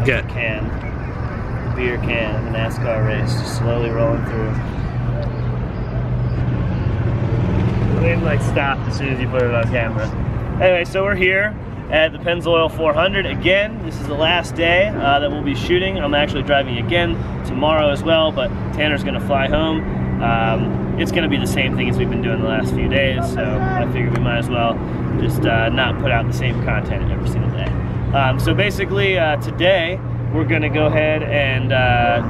Okay. The can, the beer can, the NASCAR race, just slowly rolling through. They'd like stop as soon as you put it on camera. Anyway, so we're here at the Pennzoil 400 again. This is the last day that we'll be shooting. I'm actually driving again tomorrow as well, but Tanner's gonna fly home. It's gonna be the same thing as we've been doing the last few days, so I figured we might as well just not put out the same content every single day. So basically today we're gonna go ahead and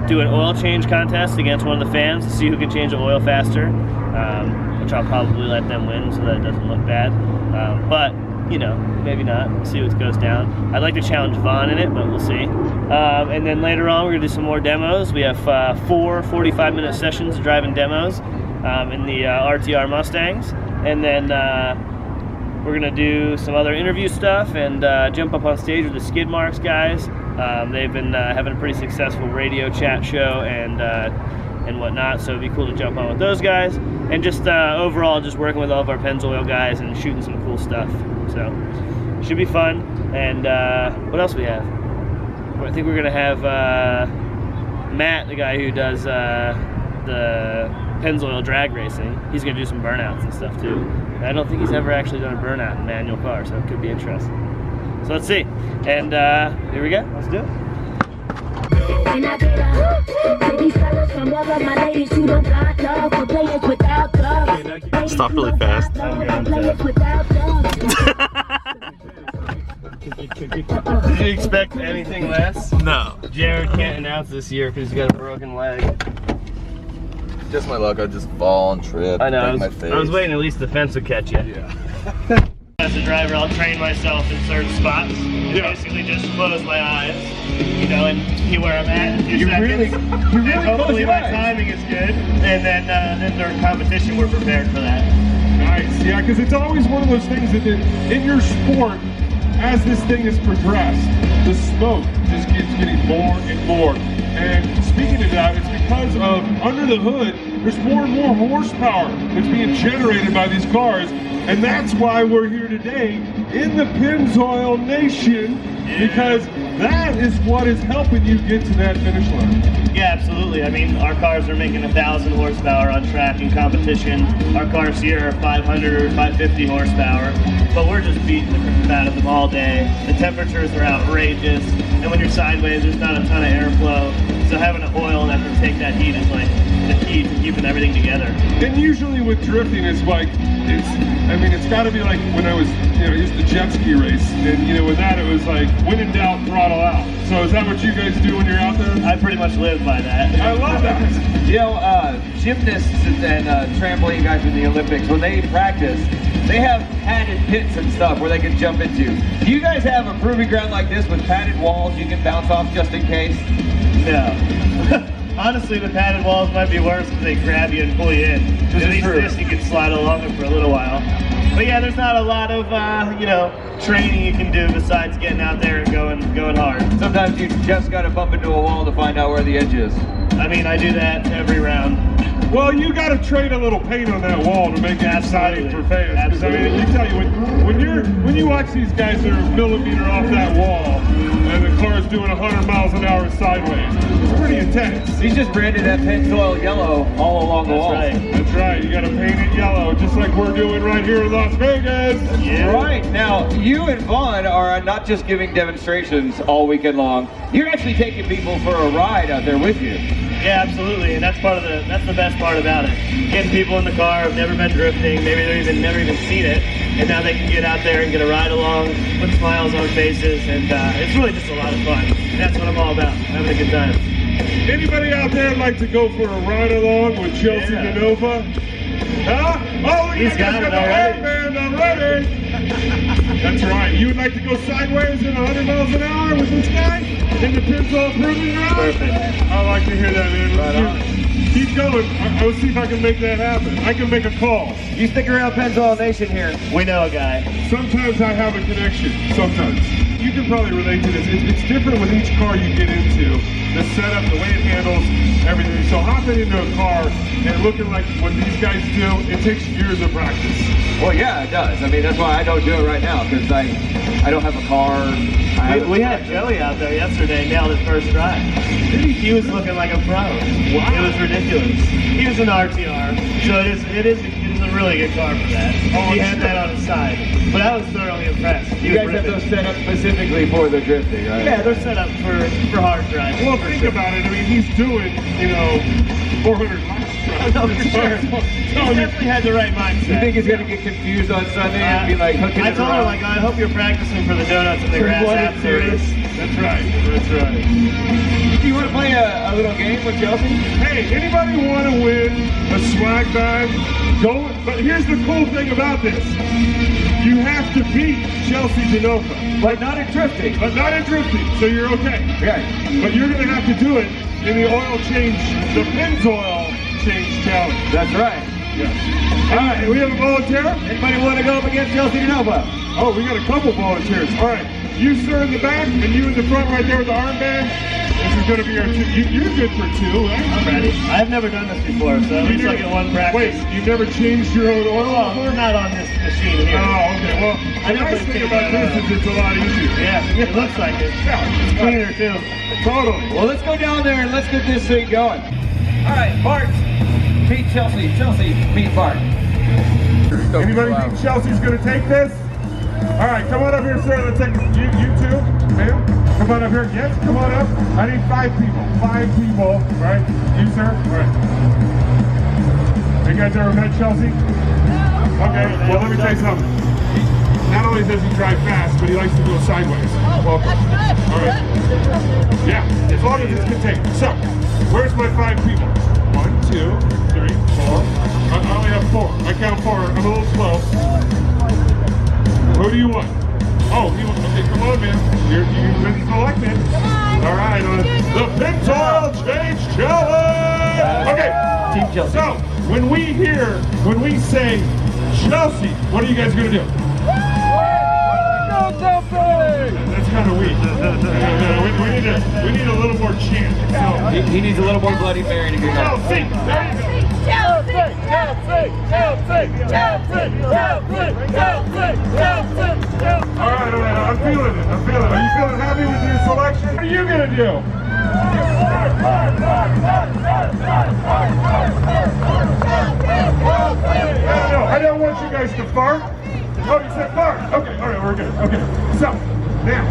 do an oil change contest against one of the fans to see who can change the oil faster, which I'll probably let them win so that it doesn't look bad. But you know, maybe not. We'll see what goes down. I'd like to challenge Vaughn in it, but we'll see. And then later on, we're gonna do some more demos. We have 4 45-minute sessions driving demos in the RTR Mustangs. And then we're gonna do some other interview stuff and jump up on stage with the Skid Marks guys. They've been having a pretty successful radio chat show and whatnot, so it'd be cool to jump on with those guys. And just overall, just working with all of our Pennzoil guys and shooting some cool stuff. So, should be fun. And what else we have? I think we're gonna have Matt, the guy who does the Pennzoil drag racing. He's gonna do some burnouts and stuff too. And I don't think he's ever actually done a burnout in a manual car, so it could be interesting. So let's see. And here we go. Let's do it. Stop really fast. Did you expect anything less? No. Jared can't announce this year because he's got a broken leg. Just my luck, I just fall and trip. I know. Break my face. I was waiting at least the fence would catch you. Yeah. As a driver, I'll train myself in certain spots. And basically just close my eyes, you know, and see where I'm at in 2 seconds. And hopefully my timing is good. And then during competition, we're prepared for that. Nice, yeah, because it's always one of those things that in your sport, as this thing has progressed, the smoke just keeps getting more and more. And speaking of that, it's because of under the hood, there's more and more horsepower that's being generated by these cars. And that's why we're here today in the Pennzoil Nation, because that is what is helping you get to that finish line. Yeah, absolutely. I mean, our cars are making 1,000 horsepower on track in competition. Our cars here are 500 or 550 horsepower, but we're just beating the crap out of them all day. The temperatures are outrageous, and when you're sideways, there's not a ton of airflow. So having an oil and having to take that heat is like the key to keeping everything together. And usually with drifting, it's like, it's got to be like when I was, I used to jet ski race, and with that it was like, when in doubt, throttle out. So is that what you guys do when you're out there? I pretty much live by that. I love that. Gymnasts and trampoline guys in the Olympics, when they practice, they have padded pits and stuff where they can jump into. Do you guys have a proving ground like this with padded walls you can bounce off just in case? No. Honestly, the padded walls might be worse because they grab you and pull you in. At least this, you can slide along it for a little while. But yeah, there's not a lot of, training you can do besides getting out there and going hard. Sometimes you just got to bump into a wall to find out where the edge is. I mean, I do that every round. Well, you got to trade a little paint on that wall to make it exciting for fans. Because I mean, you tell you when you watch these guys that are a millimeter off that wall, and the car's doing 100 miles an hour sideways, it's pretty intense. He's just branded that Pennzoil yellow all along the wall. That's right. You got to paint it yellow, just like we're doing right here in Las Vegas. Yeah. Right. Now, you and Vaughn are not just giving demonstrations all weekend long. You're actually taking people for a ride out there with you. Yeah, absolutely, and that's the best part about it. Getting people in the car who've never been drifting, maybe they've never even seen it, and now they can get out there and get a ride along, put smiles on faces, and it's really just a lot of fun. And that's what I'm all about, having a good time. Anybody out there like to go for a ride along with Chelsea Denova? Huh? Oh, he's got it already. Already. That's right. You would like to go sideways at 100 miles an hour with this guy in the Pennzoil proving ground? Perfect. I like to hear that, man. Right on. Keep going. I'll see if I can make that happen. I can make a call. You stick around Pennzoil Nation here. We know a guy. Sometimes I have a connection. Sometimes. you can probably relate to this. It's different with each car you get into. The setup, the way it handles, everything. So hopping into a car and looking like what these guys do, it takes years of practice. Well, yeah, it does. I mean, that's why I don't do it right now, because I don't have a car. We had Joey out there yesterday, nailed his first try. He was looking like a pro. Wow. It was ridiculous. He was an RTR, so it is a really good car for that. He had that on his side. But I was thoroughly impressed. You guys have those set up specifically for the drifting, right? Yeah, they're set up for hard driving. Well, think about it. I mean, he's doing, 400 laps. No, for sure. He definitely had the right mindset. You think he's going to get confused on Sunday and be like hooking I told him, like, I hope you're practicing for the donuts and the grass after this. That's right. That's right. Do you want to play a little game with Chelsea? Hey, anybody want to win a swag bag? Go. But here's the cool thing about this. You have to beat Chelsea Genofa. But not in drifting. But not in drifting, so you're okay. Right. But you're going to have to do it in the oil change, the Pennzoil change challenge. That's right. Yeah. All right, we have a volunteer? Anybody want to go up against Chelsea Genofa? Oh, we got a couple volunteers. All right, you sir in the back, and you in the front right there with the armband. This is going to be our two. You're good for two, right? I'm ready. I've never done this before, so it looks like it one practice. Wait, you've never changed your own oil? Well, we're not on this machine here. Oh, okay. Well, the nice thing about this is it's a lot easier. Yeah, it looks like it. Yeah. It's cleaner, too. Totally. Well, let's go down there and let's get this thing going. All right, Bart, meet Chelsea. Chelsea, meet Bart. Anybody think Chelsea's going to take this? All right, come on up here, sir. Let's take you two, ma'am. Come on up here. Yes, come on up. I need 5 people. 5 people. All right, you, sir. All right. Have you guys ever met Chelsea? No. Okay, well, let me tell you something. Not only does he drive fast, but he likes to go sideways. Welcome. All right. Yeah, as long as it's contained. So, where's my 5 people? 1, 2, 3, 4. I only have 4. I count 4. I'm a little slow. Who do you want? Oh, okay, come on, man. You've been selected. All right, the Pennzoil Change Challenge. Okay, Team Chelsea. So, when we say Chelsea, what are you guys going to do? That's kind of weak. We need a little more chant. So, He needs a little more Bloody Mary to get going. Chelsea! There you go. Chelsea! Chelsea! Chelsea! Chelsea! Chelsea! Chelsea! All right, I'm feeling it. Are you feeling happy with your selection? What are you going to do? No, I don't want you guys to fart. Oh, you said fart. Okay, all right, we're good. Okay, so now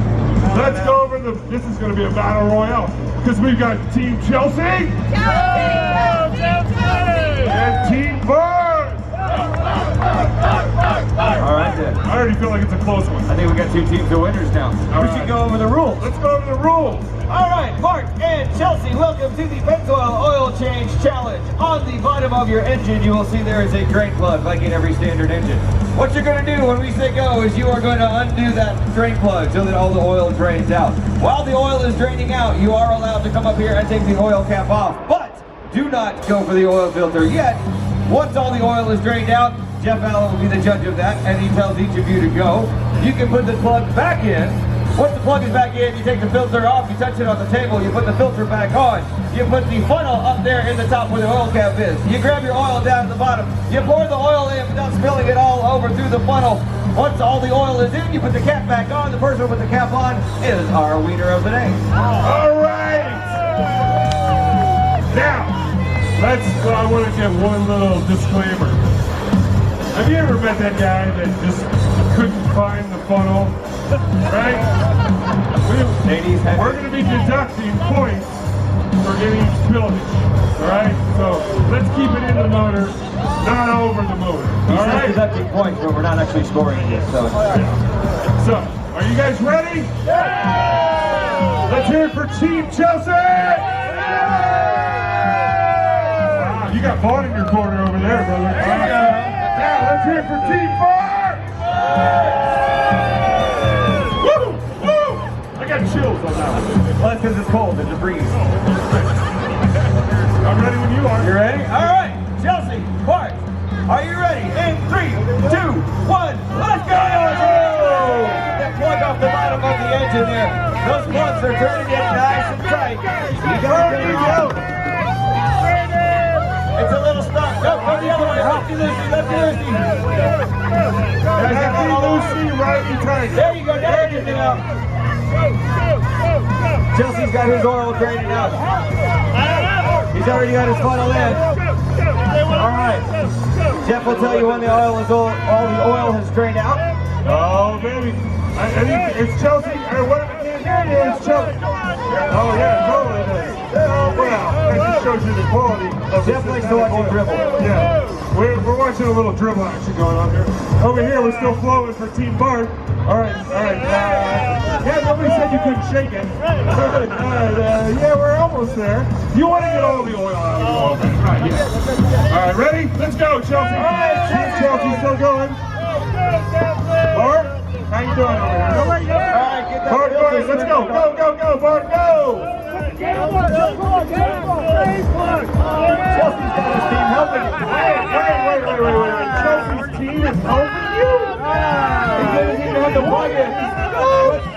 let's go over this is going to be a battle royale because we've got Team Chelsea and Team Bart. All right, then. I already feel like it's a close one. I think we got 2 teams of winners now. We should go over the rules. Let's go over the rules. All right, Bart and Chelsea, welcome to the Pennzoil Oil Change Challenge. On the bottom of your engine, you will see there is a drain plug, like in every standard engine. What you're going to do when we say go is you are going to undo that drain plug so that all the oil drains out. While the oil is draining out, you are allowed to come up here and take the oil cap off, but do not go for the oil filter yet. Once all the oil is drained out, Jeff Allen will be the judge of that, and he tells each of you to go. You can put the plug back in. Once the plug is back in, you take the filter off, you touch it on the table, you put the filter back on, you put the funnel up there in the top where the oil cap is. You grab your oil down at the bottom, you pour the oil in without spilling it all over through the funnel. Once all the oil is in, you put the cap back on. The person with the cap on is our winner of the day. All right. Now, I want to give one little disclaimer. Have you ever met that guy that just couldn't find the funnel? Right? We're going to be deducting points for any spillage. Alright? So let's keep it in the motor, not over the motor. Alright? We're deducting points, but we're not actually scoring it yet. So, So, are you guys ready? Yeah! Let's hear it for Team Chelsea! Wow, you got Vaughn in your corner over there, brother. Now, let's hear it for Team Bart! Woo! Woo! I got chills on that one. well, that's because it's cold, it's a breeze. I'm ready when you are. You ready? All right, Chelsea, Bart, are you ready? In 3, 2, 1, let's go! Get that plug off the bottom of the engine. in there. Those plugs are turning in nice and tight. You go. It's a little stuck. Go the other way. Lefty Lucy, Lefty Lucy. Lefty Lucy, righty tight. There you go. There you go. Chelsea's got his oil draining out. He's already got his funnel in. All right. Jeff will tell you when all the oil has drained out. Oh, baby. I think it's Chelsea. What I can't hear you is Chelsea. Oh, yeah, totally it is. Well, that just shows you the quality of Jeff likes to watch him dribble. Yeah. We're watching a little dribble action going on here. Over here, we're still flowing for Team Bart. All right. Yeah, nobody said you couldn't shake it. All right, yeah, we're almost there. You want to get all the oil out of the oil. Right, yeah. All right, ready? Let's go, Chelsea. All right, Chelsea, still going. Bart, how you doing over here? All right, get that. Bart, let's go, Bart, go! Chelsea's got his team helping him. Wait. Chelsea's team is helping you? He doesn't even have the plug in.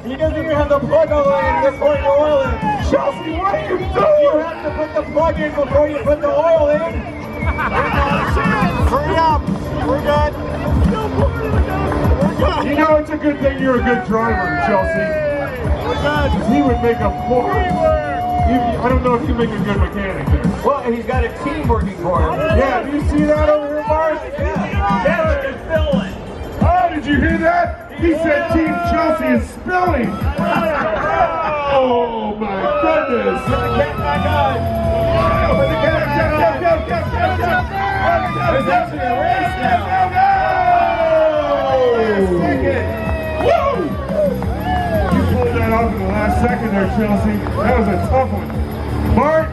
He doesn't even have the plug all the way in. They're pouring the oil in. Chelsea, what are you doing? You have to put the plug in before you put the oil in. Hurry up. We're good. You know it's a good thing you're a good driver, Chelsea. He would make a poor. I don't know if you make a good mechanic there. Well, and he's got a team working for him. Yeah, do you see that over here, Bart? Yeah, it's filling. Oh, did you hear that? He said Team Chelsea is spilling. Oh my goodness. Put the cap back on. Put the cap. There's actually a race now. Woo! You pulled that off in the last second there, Chelsea. That was a tough one. Bart,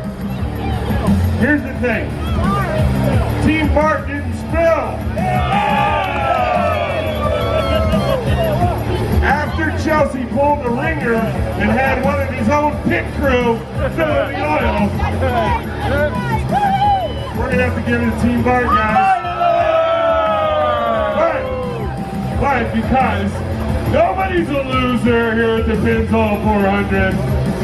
here's the thing. Team Bart didn't spill. After Chelsea pulled the ringer and had one of his own pit crew filling the oil, we're going to have to give it to Team Bart, guys. But because nobody's a loser here at the Pennzoil 400.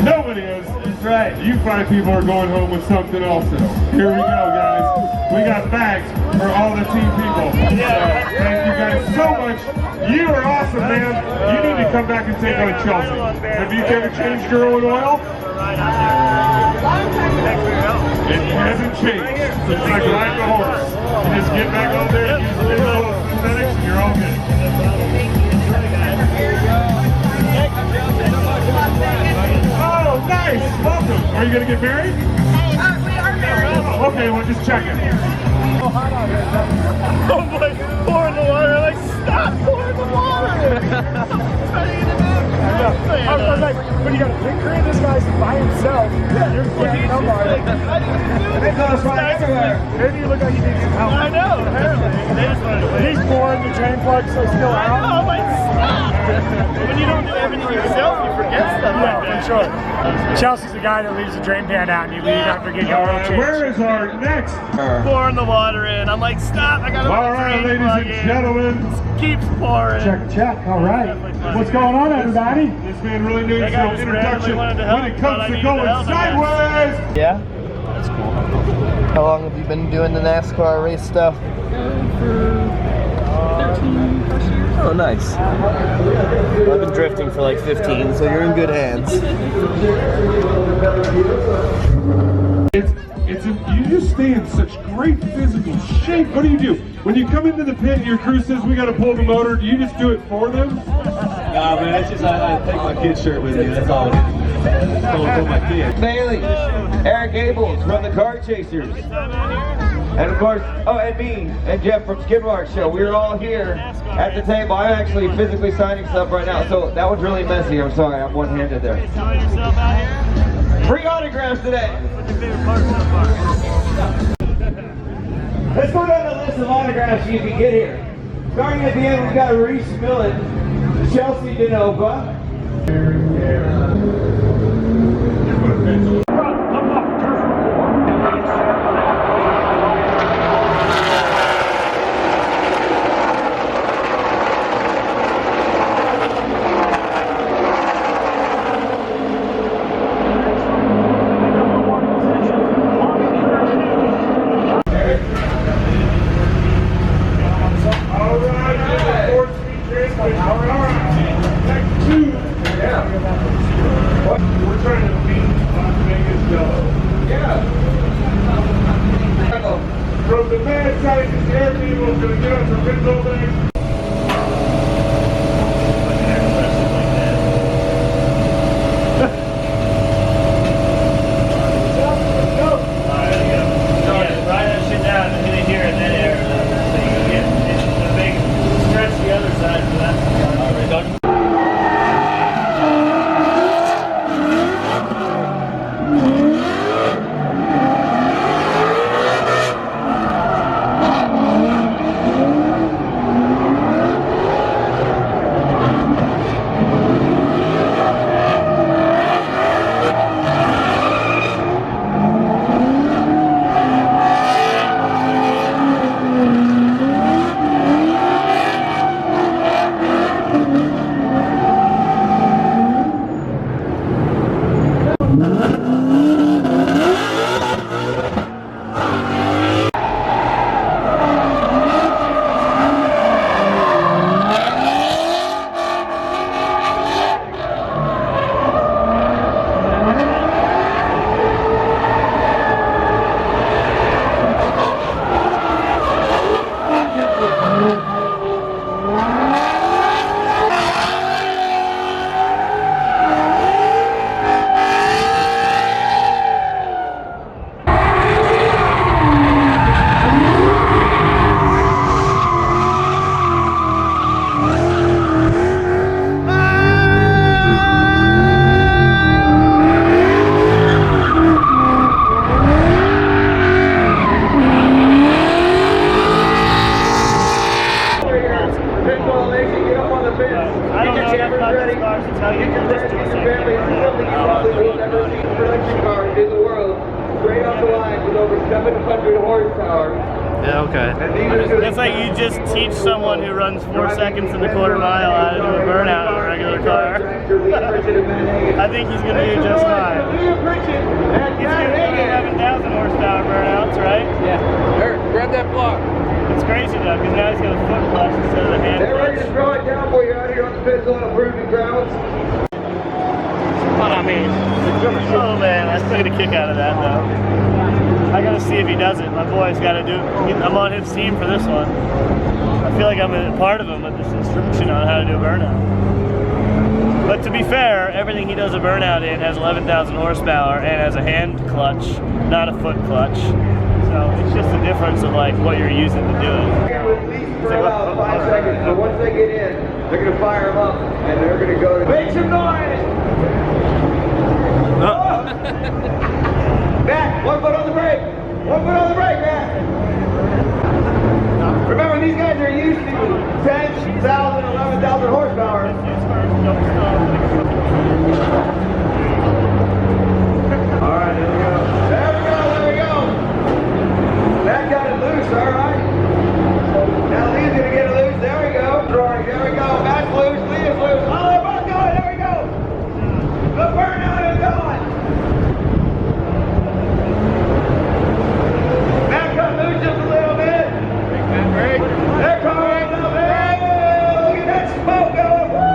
Nobody is. That's right. You 5 people are going home with something also. Here we go, guys. We got bags for all the team people. Yeah. So, thank you guys so much. You are awesome, man. You need to come back and take on Chelsea. Have you ever changed your own oil? It hasn't changed. It's like riding a horse. You just get back on there and use the little synthetics and you're all good. Oh, nice! Welcome. Are you going to get married? We are married. Oh, okay, well, just check it. Oh boy, pouring the water. Like, stop pouring the water! I was like, when you got a big crane, this guy's by himself. Yeah, you're getting nobody. They goes right everywhere. Maybe you look like you need some help. I know, apparently. They just wanted to wait. He's pouring the drain plug, so still I out. know, like, stop! When you don't do everything yourself, you forget stuff like Yeah, that. for sure. Chelsea's the guy that leaves the drain pan out and you leave out and forget your oil change. Where is our next? Pouring the water in. I'm like, stop! I gotta put All the right, drain ladies plug and in. gentlemen. Keeps pouring. Check. All right. What's going on, everybody? This man really needs That guy no just introduction randomly wanted to help, when it thought I comes to needed going help, I guess. sideways. Yeah? That's cool. How long have you been doing the NASCAR race stuff? For 13 plus years. Oh, nice. I've been drifting for like 15, so you're in good hands. You just stay in such great physical shape. What do? When you come into the pit and your crew says we got to pull the motor, do you just do it for them? Nah, man, it's just I take my kid's shirt with me. That's all it is. For my kids. Bailey, Eric Abels from the Car Chasers. And of course, and me and Jeff from Skidmark Show. We're all here at the table. I'm actually physically signing stuff right now, so that was really messy. I'm sorry, I'm one-handed there. Enjoy yourself out here. Free autographs today. What's your favorite part so far? Let's go down the list of autographs you can get here. Starting at the end, we've got Reese Millen, Chelsea DeNova. 700 horsepower. Yeah, okay. And these are gonna It's like you just teach someone who runs 4 seconds in the quarter mile how to do a burnout in a regular car. I think he's going to do just fine. He's doing 11,000 horsepower burnouts, right? Yeah. Here, grab that block. It's crazy though, because now he's got a foot clutch instead of the hand They're ready clutch. to throw it down for you out here on the Pennzoil proving grounds. But I mean, oh man, I still get a kick out of that though. I gotta see if he does it. My boy's gotta do it. I'm on his team for this one. I feel like I'm a part of him with this instruction on how to do a burnout. But to be fair, everything he does a burnout in has 11,000 horsepower and has a hand clutch, not a foot clutch. So it's just a difference of like what you're using to do it. At least for about 5 seconds, but once they get in, they're going to fire them up and they're going to go to make some noise! Matt, 1 foot on the brake! 1 foot on the brake, Matt! Remember, these guys are used to 10,000, 11,000 horsepower. Alright, there we go. There we go, there we go! Matt got it loose, alright. Now Lee's gonna get it loose, there we go. Rory, there we go. Matt's loose, Lee is loose. Oh, they're both going, there we go! The burnout is going! Matt got loose just a little bit. They're coming up, hey! Look at that smoke going, woo!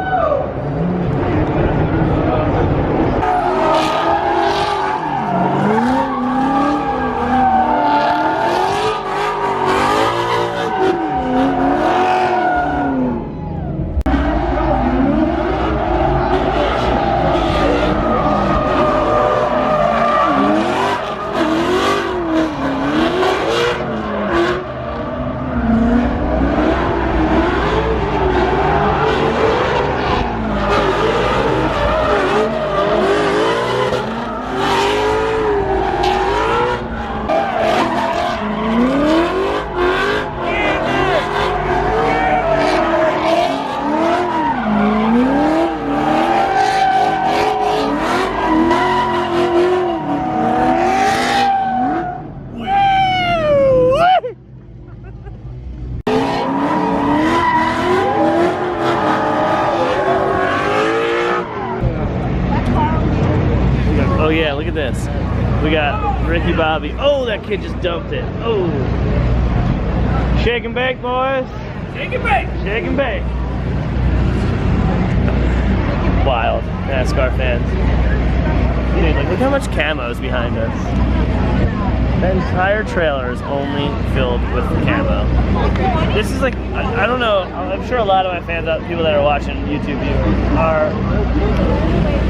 Oh yeah, look at this. We got Ricky Bobby. Oh, that kid just dumped it. Oh. Shake and bake, boys. Shake and bake. Shake and bake. Wild NASCAR fans. Dude, like, look how much camo is behind us. That entire trailer is only filled with camo. This is like, I don't know, I'm sure a lot of my fans, people that are watching YouTube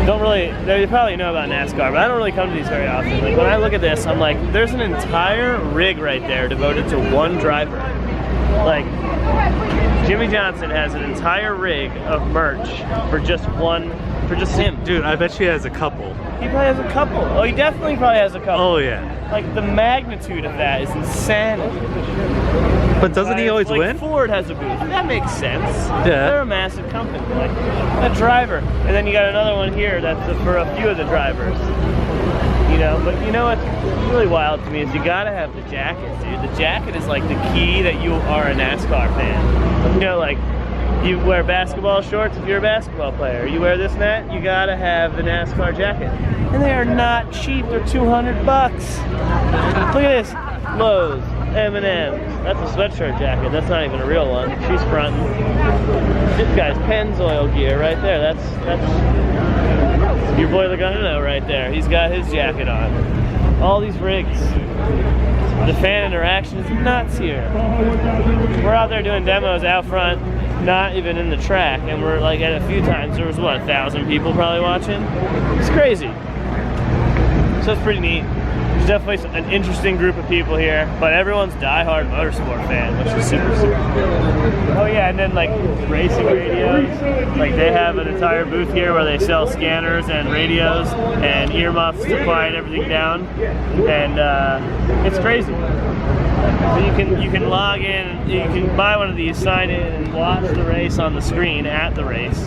don't really, they probably know about NASCAR, but I don't really come to these very often. Like when I look at this, I'm like, there's an entire rig right there devoted to one driver. Like, Jimmy Johnson has an entire rig of merch for just him. Dude, I bet she has a couple. He probably has a couple. Oh, he definitely probably has a couple. Oh yeah. Like the magnitude of that is insanity. But doesn't he always like win? Ford has a booth. That makes sense. Yeah. They're a massive company. Like that driver, and then you got another one here that's for a few of the drivers. You know, but you know what's really wild to me is you gotta have the jacket, dude. The jacket is like the key that you are a NASCAR fan. You know, like you wear basketball shorts if you're a basketball player. You wear this and that, you gotta have the NASCAR jacket. And they are not cheap, they're 200 bucks. Look at this, Lowe's, M&M's. That's a sweatshirt jacket, that's not even a real one. She's fronting. This guy's Pennzoil gear right there, that's your boy Lagano right there. He's got his jacket on. All these rigs. The fan interaction is nuts here. We're out there doing demos out front, not even in the track, and we're like at a few times there was what, 1,000 people probably watching? It's crazy. So it's pretty neat. There's definitely an interesting group of people here, but everyone's diehard motorsport fan, which is super cool. Oh yeah, and then like racing radios. Like they have an entire booth here where they sell scanners and radios and earmuffs to quiet everything down, and it's crazy. So you can log in, you can buy one of these, sign in, and watch the race on the screen at the race,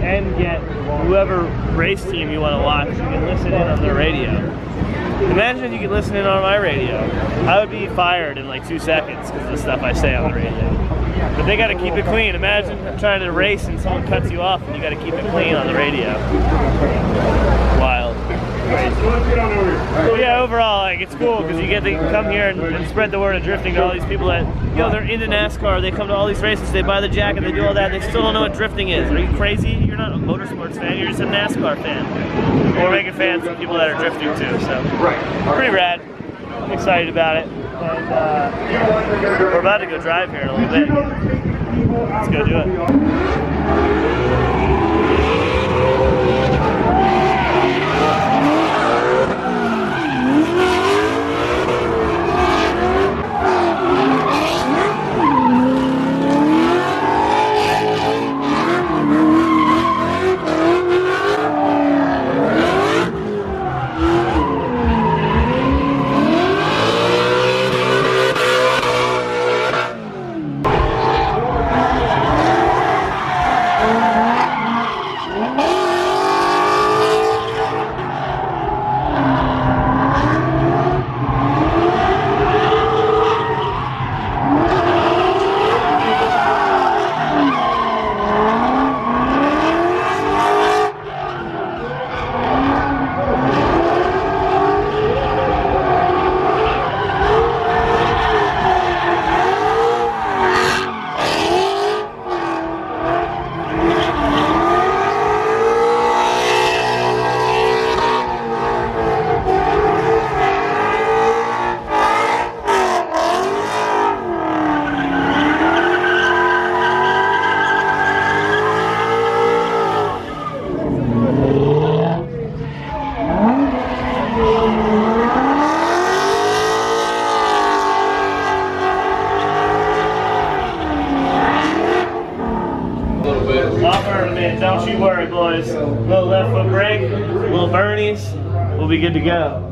and get whoever race team you want to watch. You can listen in on their radio. Imagine if you could listen in on my radio. I would be fired in like 2 seconds because of the stuff I say on the radio. But they got to keep it clean. Imagine trying to race and someone cuts you off and you got to keep it clean on the radio. Wild. Crazy. But yeah, overall, like, it's cool because you get to come here and spread the word of drifting to all these people that, you know, they're into NASCAR, they come to all these races, they buy the jacket, they do all that, they still don't know what drifting is. Are you crazy? You're not a motorsports fan, you're just a NASCAR fan. And we're making fans of people that are drifting too, so pretty rad. I'm excited about it. And we're about to go drive here in a little bit. Let's go do it. Don't you worry, boys. Little left foot brake, little Bernies, we'll be good to go.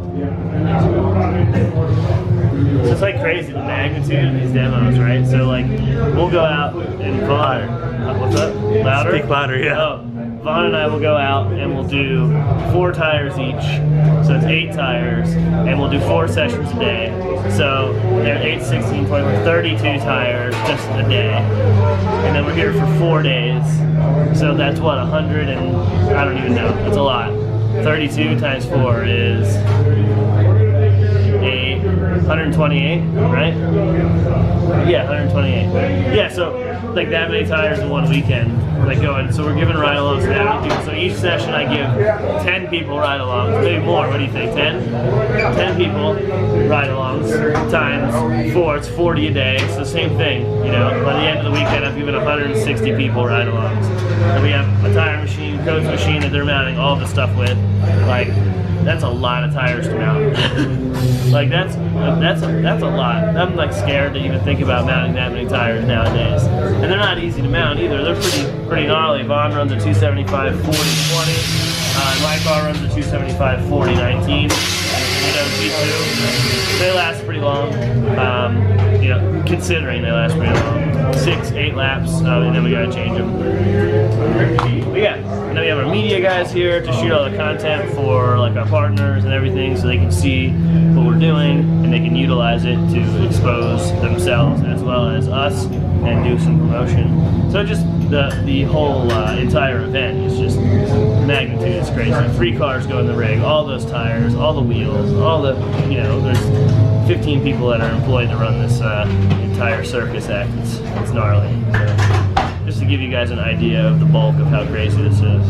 It's just like crazy, the magnitude of these demos, right? So like, we'll go out and Vaughn, what's up? Louder? Speak louder, yeah. Oh, Vaughn and I will go out and we'll do 4 tires each. So it's 8 tires, and we'll do 4 sessions a day. So they're 8, 16, 21, 32 tires just a day. And then we're here for 4 days. So that's what, 100 and, I don't even know, that's a lot. 32 times 4 is 128, right? Yeah, 128. Yeah, so like that many tires in one weekend, like going. So we're giving ride-alongs to that many people. So each session I give 10 people ride-alongs, maybe more. What do you think? 10? 10 people ride-alongs times 4. It's 40 a day. It's the same thing, you know. By the end of the weekend, I've given 160 people ride-alongs. And we have a tire machine, coach machine that they're mounting all the stuff with. Like, that's a lot of tires to mount. Like that's a lot. I'm like scared to even think about mounting that many tires nowadays. And they're not easy to mount either. They're pretty gnarly. Vaughn runs a 275 40 20. My car runs a 275 40 19. V2. They last pretty long. You know, considering they last pretty long. 6, 8 laps, and then we gotta change them. But yeah, and then we have our media guys here to shoot all the content for like our partners and everything, so they can see what we're doing and they can utilize it to expose themselves as well as us and do some promotion. So just the whole entire event is just, the magnitude is crazy. 3 cars go in the rig, all those tires, all the wheels, all the, you know, there's 15 people that are employed to run this entire circus act. It's gnarly. So, just to give you guys an idea of the bulk of how crazy this is.